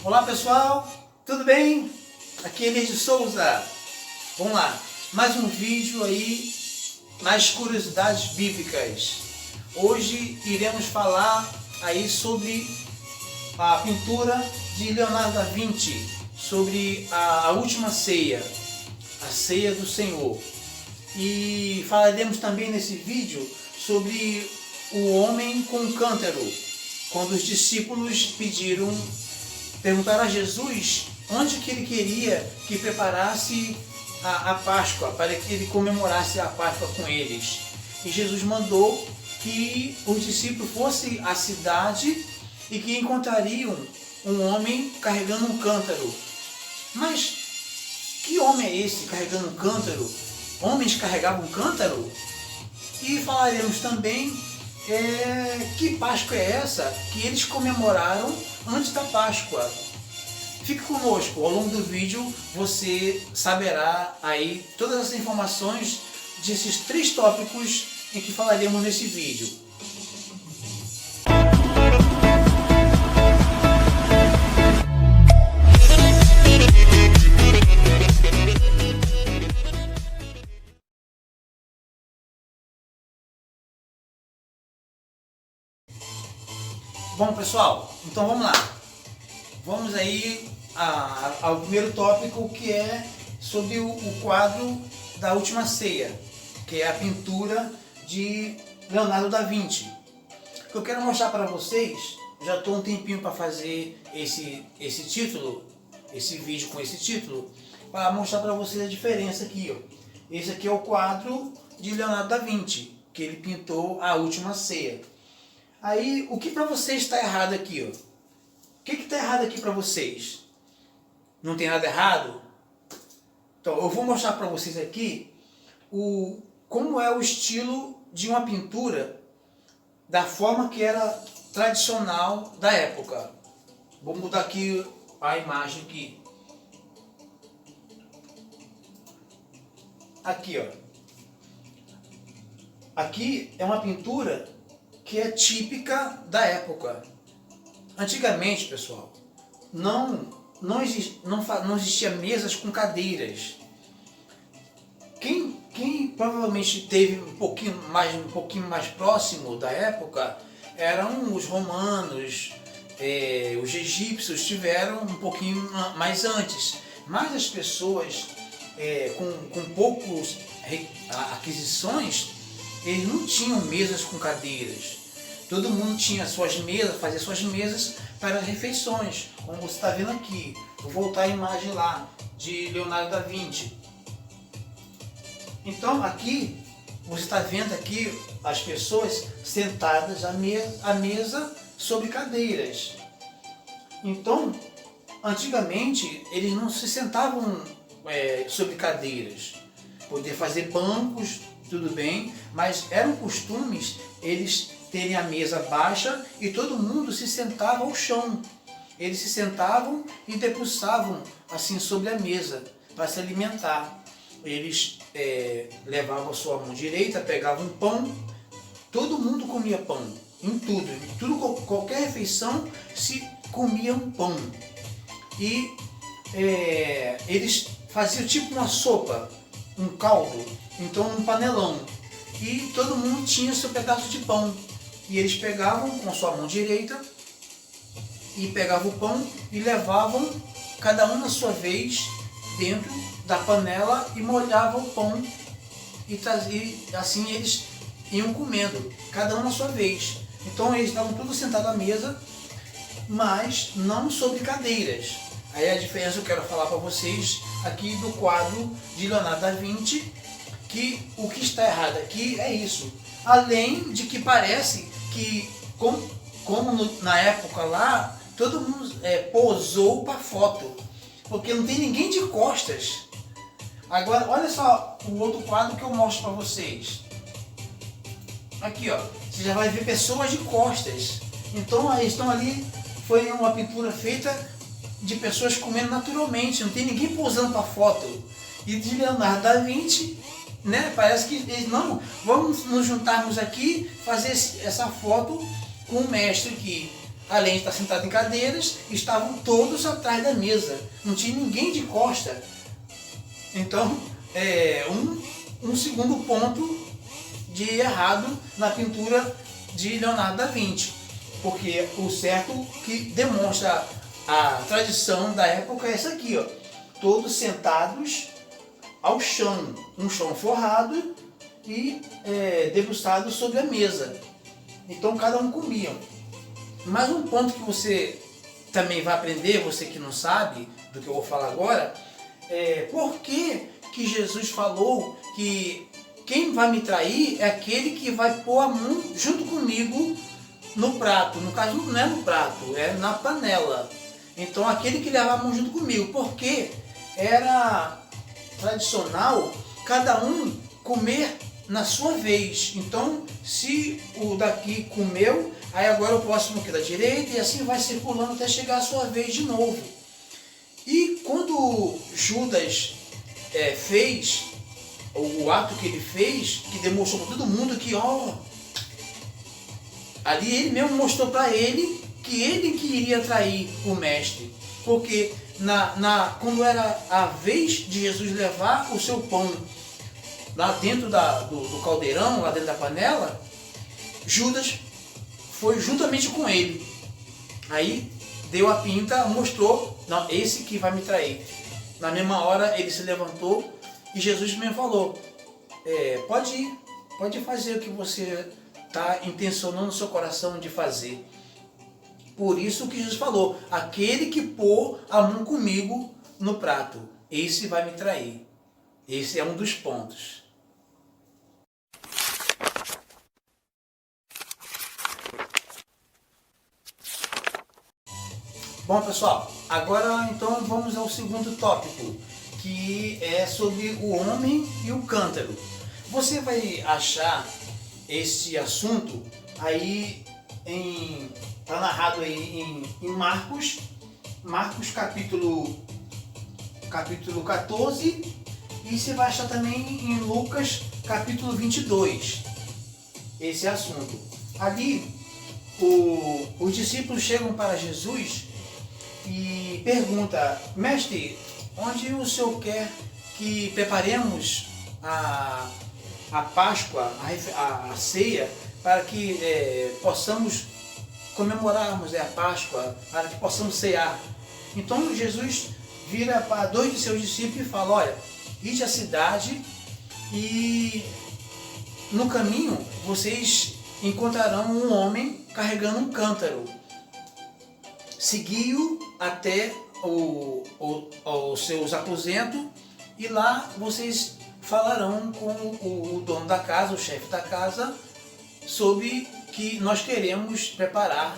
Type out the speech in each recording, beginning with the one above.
Olá pessoal, tudo bem? Aqui é Elias de Souza. Vamos lá, mais um vídeo aí nas curiosidades bíblicas. Hoje iremos falar aí sobre a pintura de Leonardo da Vinci, sobre a última ceia, a ceia do Senhor. E falaremos também nesse vídeo sobre o homem com o cântaro, quando os discípulos perguntaram a Jesus onde que ele queria que preparasse a Páscoa, para que ele comemorasse a Páscoa com eles. E Jesus mandou que os discípulos fossem à cidade e que encontrariam um homem carregando um cântaro. Mas que homem é esse carregando um cântaro? Homens carregavam um cântaro? E falaremos também que Páscoa é essa que eles comemoraram antes da Páscoa. Fique conosco, ao longo do vídeo você saberá aí todas as informações desses 3 tópicos em que falaremos nesse vídeo. Bom pessoal, então vamos lá. Vamos aí ao primeiro tópico, que é sobre o quadro da Última Ceia, que é a pintura de Leonardo da Vinci. O que eu quero mostrar para vocês, já estou um tempinho para fazer esse vídeo com esse título, para mostrar para vocês a diferença aqui. Ó. Esse aqui é o quadro de Leonardo da Vinci, que ele pintou a Última Ceia. Aí, o que para vocês está errado aqui? Ó? O que está errado aqui para vocês? Não tem nada errado? Então, eu vou mostrar para vocês aqui como é o estilo de uma pintura da forma que era tradicional da época. Vou mudar aqui a imagem aqui. Aqui, ó. Aqui é uma pintura que é típica da época. Antigamente, pessoal, não existia mesas com cadeiras. Quem provavelmente teve um pouquinho mais próximo da época eram os romanos, os egípcios tiveram um pouquinho mais antes. Mas as pessoas com poucas aquisições, eles não tinham mesas com cadeiras. Todo mundo tinha suas mesas, fazia suas mesas para as refeições, como você está vendo aqui. Vou voltar a imagem lá de Leonardo da Vinci. Então aqui, você está vendo aqui as pessoas sentadas à mesa sobre cadeiras. Então, antigamente, eles não se sentavam sobre cadeiras. Poder fazer bancos, tudo bem, mas eram costumes eles terem a mesa baixa e todo mundo se sentava ao chão. Eles se sentavam e debruçavam assim sobre a mesa para se alimentar. Eles levavam a sua mão direita, pegavam um pão, todo mundo comia pão, em tudo, qualquer refeição se comia um pão. E eles faziam tipo uma sopa, um caldo, então um panelão. E todo mundo tinha seu pedaço de pão. E eles pegavam com a sua mão direita e pegavam o pão e levavam cada um na sua vez dentro da panela e molhavam o pão e assim eles iam comendo, cada um na sua vez. Então eles estavam todos sentados à mesa, mas não sobre cadeiras. Aí a diferença eu quero falar para vocês aqui do quadro de Leonardo da Vinci, que o que está errado aqui é isso. Além de que parece que, na época lá, todo mundo posou para foto, porque não tem ninguém de costas. Agora, olha só o outro quadro que eu mostro para vocês. Aqui, ó, você já vai ver pessoas de costas. Então, eles estão ali, foi uma pintura feita de pessoas comendo naturalmente, não tem ninguém posando para foto. E de Leonardo da Vinci, né? Parece que eles não, vamos nos juntarmos aqui, fazer essa foto com o mestre aqui. além de estar sentados em cadeiras, estavam todos atrás da mesa. Não tinha ninguém de costa. Então, um segundo ponto de errado na pintura de Leonardo da Vinci. Porque o certo que demonstra a tradição da época é essa aqui, ó. Todos sentados ao chão, um chão forrado e debruçado sobre a mesa. Então cada um comia. Mas um ponto que você também vai aprender, você que não sabe do que eu vou falar agora, é por que Jesus falou que quem vai me trair é aquele que vai pôr a mão junto comigo no prato. No caso não é no prato, é na panela. Então aquele que leva a mão junto comigo, porque era tradicional cada um comer na sua vez. Então se o daqui comeu, aí agora o próximo aqui da direita, e assim vai circulando até chegar a sua vez de novo. E quando Judas fez o ato que ele fez, que demonstrou para todo mundo que ali ele mesmo mostrou para ele que iria trair o mestre. Porque quando era a vez de Jesus levar o seu pão lá dentro do caldeirão, lá dentro da panela, Judas foi juntamente com ele. Aí deu a pinta, mostrou, não, esse que vai me trair. Na mesma hora ele se levantou e Jesus mesmo falou, pode ir, pode fazer o que você está intencionando no seu coração de fazer. Por isso que Jesus falou, aquele que pôr a mão comigo no prato, esse vai me trair. Esse é um dos pontos. Bom pessoal, agora então vamos ao segundo tópico, que é sobre o homem e o cântaro. Você vai achar esse assunto aí está narrado aí em Marcos capítulo 14, e você vai achar também em Lucas capítulo 22 esse assunto. Ali os discípulos chegam para Jesus e perguntam, mestre, onde o Senhor quer que preparemos a Páscoa, a ceia, para que possamos comemorarmos a Páscoa, para que possamos cear? Então Jesus vira para dois de seus discípulos e fala, olha, ide à cidade e no caminho vocês encontrarão um homem carregando um cântaro. Segui-o até os seus aposentos e lá vocês falarão com o dono da casa, o chefe da casa, sobre que nós queremos preparar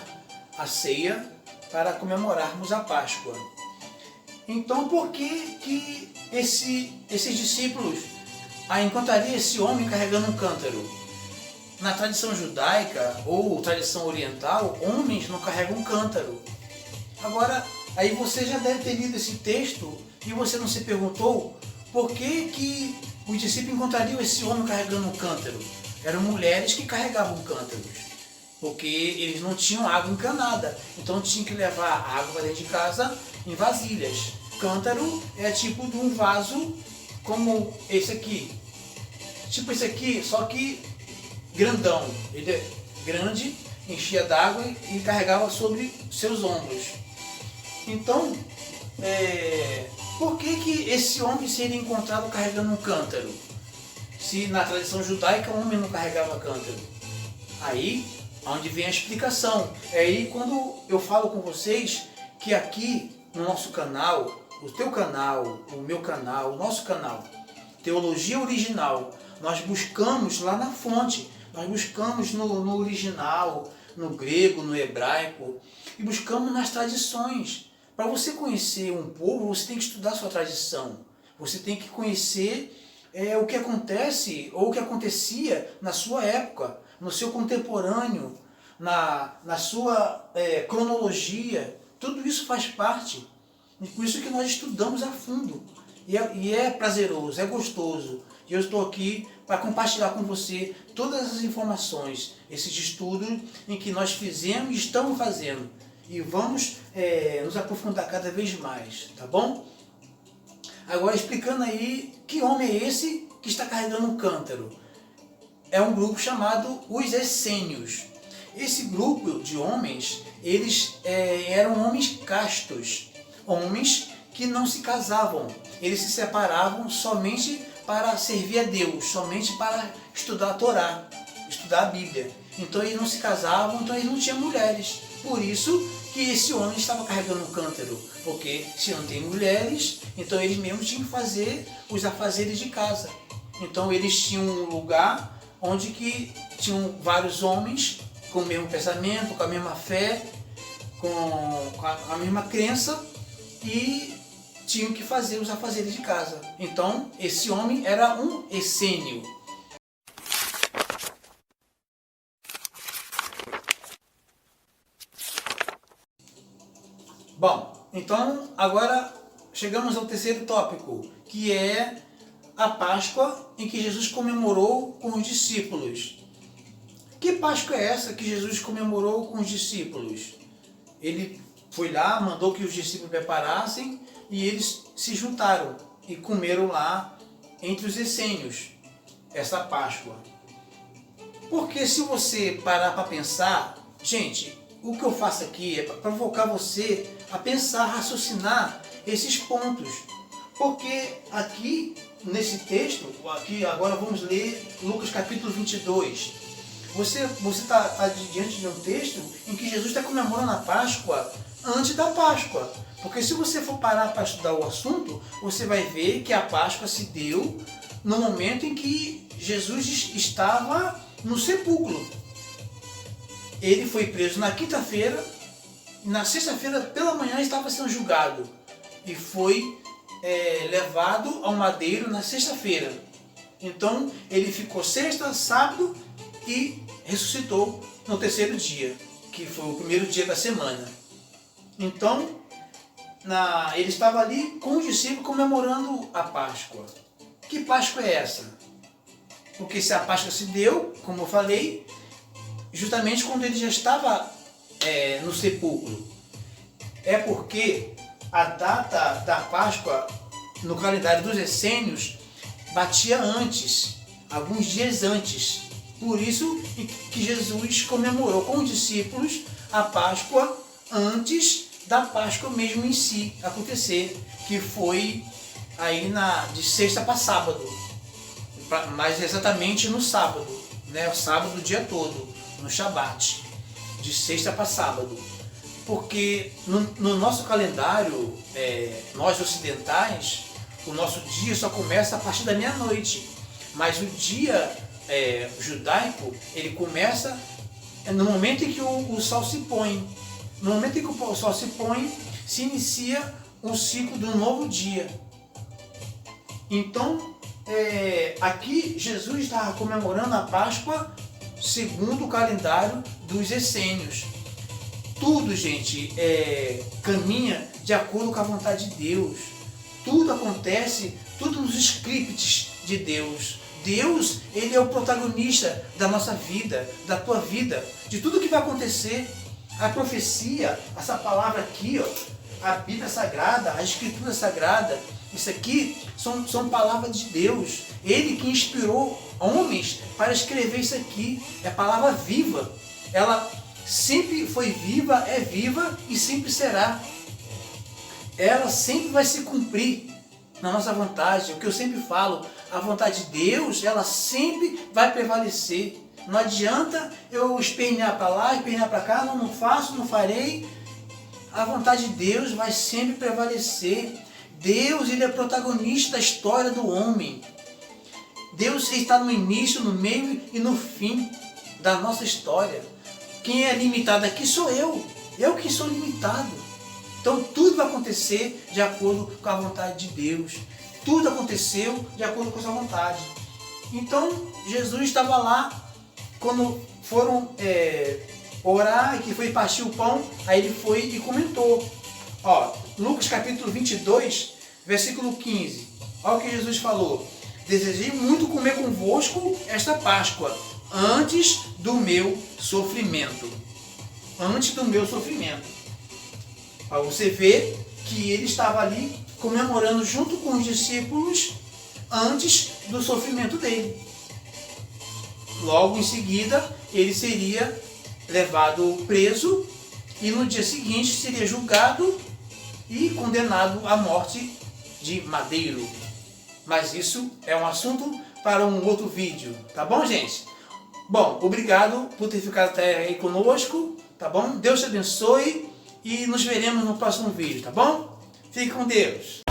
a ceia para comemorarmos a Páscoa. Então por que esses discípulos encontrariam esse homem carregando um cântaro? Na tradição judaica ou tradição oriental, homens não carregam cântaro. Agora, aí você já deve ter lido esse texto e você não se perguntou por que os discípulos encontrariam esse homem carregando um cântaro. Eram mulheres que carregavam cântaros, porque eles não tinham água encanada, então tinham que levar água dentro de casa em vasilhas. Cântaro é tipo de um vaso como esse aqui, tipo esse aqui, só que grandão. Ele é grande, enchia d'água e carregava sobre seus ombros. Então, por que esse homem seria encontrado carregando um cântaro? Se na tradição judaica o homem não carregava cântaro. Aí, onde vem a explicação. É aí quando eu falo com vocês que aqui no nosso canal, o teu canal, o meu canal, o nosso canal, Teologia Original, nós buscamos lá na fonte, nós buscamos no original, no grego, no hebraico, e buscamos nas tradições. Para você conhecer um povo, você tem que estudar a sua tradição. Você tem que conhecer o que acontece ou o que acontecia na sua época, no seu contemporâneo, na sua cronologia. Tudo isso faz parte. E por isso que nós estudamos a fundo. E é prazeroso, é gostoso. E eu estou aqui para compartilhar com você todas as informações, esses estudos em que nós fizemos e estamos fazendo. e vamos nos aprofundar cada vez mais, tá bom? Agora explicando aí que homem é esse que está carregando um cântaro. É um grupo chamado os essênios. Esse grupo de homens, eles eram homens castos, homens que não se casavam, eles se separavam somente para servir a Deus, somente para estudar a Torá, estudar a Bíblia. Então eles não se casavam, então eles não tinham mulheres. Por isso que esse homem estava carregando um cântaro, porque se não tem mulheres, então eles mesmos tinham que fazer os afazeres de casa. Então eles tinham um lugar onde que tinham vários homens com o mesmo pensamento, com a mesma fé, com a mesma crença, e tinham que fazer os afazeres de casa. Então esse homem era um essênio. Bom, então agora chegamos ao terceiro tópico, que é a Páscoa em que Jesus comemorou com os discípulos. Que Páscoa é essa que Jesus comemorou com os discípulos? Ele foi lá, mandou que os discípulos preparassem e eles se juntaram e comeram lá entre os essênios essa Páscoa. Porque se você parar para pensar, gente, o que eu faço aqui é para provocar você a pensar, a raciocinar esses pontos. Porque aqui, nesse texto, aqui agora vamos ler Lucas capítulo 22. Você está diante de um texto em que Jesus está comemorando a Páscoa antes da Páscoa. Porque se você for parar para estudar o assunto, você vai ver que a Páscoa se deu no momento em que Jesus estava no sepulcro. Ele foi preso na quinta-feira, e na sexta-feira pela manhã estava sendo julgado e foi levado ao madeiro na sexta-feira. Então ele ficou sexta, sábado e ressuscitou no terceiro dia, que foi o primeiro dia da semana. Então ele estava ali com os discípulos comemorando a Páscoa. Que Páscoa é essa? Porque se a Páscoa se deu, como eu falei, justamente quando ele já estava no sepulcro. É porque a data da Páscoa no calendário dos essênios batia antes, alguns dias antes. Por isso que Jesus comemorou com os discípulos a Páscoa antes da Páscoa mesmo em si acontecer, que foi aí de sexta para sábado, mais exatamente no sábado, né? O sábado o dia todo, no Shabat, de sexta para sábado. Porque no nosso calendário, nós ocidentais, o nosso dia só começa a partir da meia-noite. Mas o dia judaico, ele começa no momento em que o sol se põe. No momento em que o sol se põe, se inicia um ciclo de um novo dia. Então, aqui Jesus estava comemorando a Páscoa segundo o calendário dos essênios. Tudo, gente, caminha de acordo com a vontade de Deus. Tudo acontece, tudo nos scripts de Deus. Deus, ele é o protagonista da nossa vida, da tua vida, de tudo que vai acontecer. A profecia, essa palavra aqui, ó, a Bíblia Sagrada, a Escritura Sagrada, isso aqui são palavras de Deus. Ele que inspirou homens para escrever isso aqui. É palavra viva. Ela sempre foi viva, é viva e sempre será. Ela sempre vai se cumprir na nossa vontade. O que eu sempre falo, a vontade de Deus, ela sempre vai prevalecer. Não adianta eu espernear para lá, espernear para cá, não faço, não farei. A vontade de Deus vai sempre prevalecer. Deus, ele é protagonista da história do homem. Deus está no início, no meio e no fim da nossa história. Quem é limitado aqui sou eu. Eu que sou limitado. Então tudo vai acontecer de acordo com a vontade de Deus. Tudo aconteceu de acordo com a sua vontade. Então Jesus estava lá, quando foram orar e que foi partir o pão, aí ele foi e comentou. Ó, Lucas capítulo 22, versículo 15. Olha o que Jesus falou. Desejei muito comer convosco esta Páscoa, antes do meu sofrimento. Antes do meu sofrimento. Aí você vê que ele estava ali comemorando junto com os discípulos antes do sofrimento dele. Logo em seguida, ele seria levado preso e no dia seguinte seria julgado e condenado à morte de madeiro. Mas isso é um assunto para um outro vídeo, tá bom, gente? Bom, obrigado por ter ficado até aí conosco, tá bom? Deus te abençoe e nos veremos no próximo vídeo, tá bom? Fique com Deus!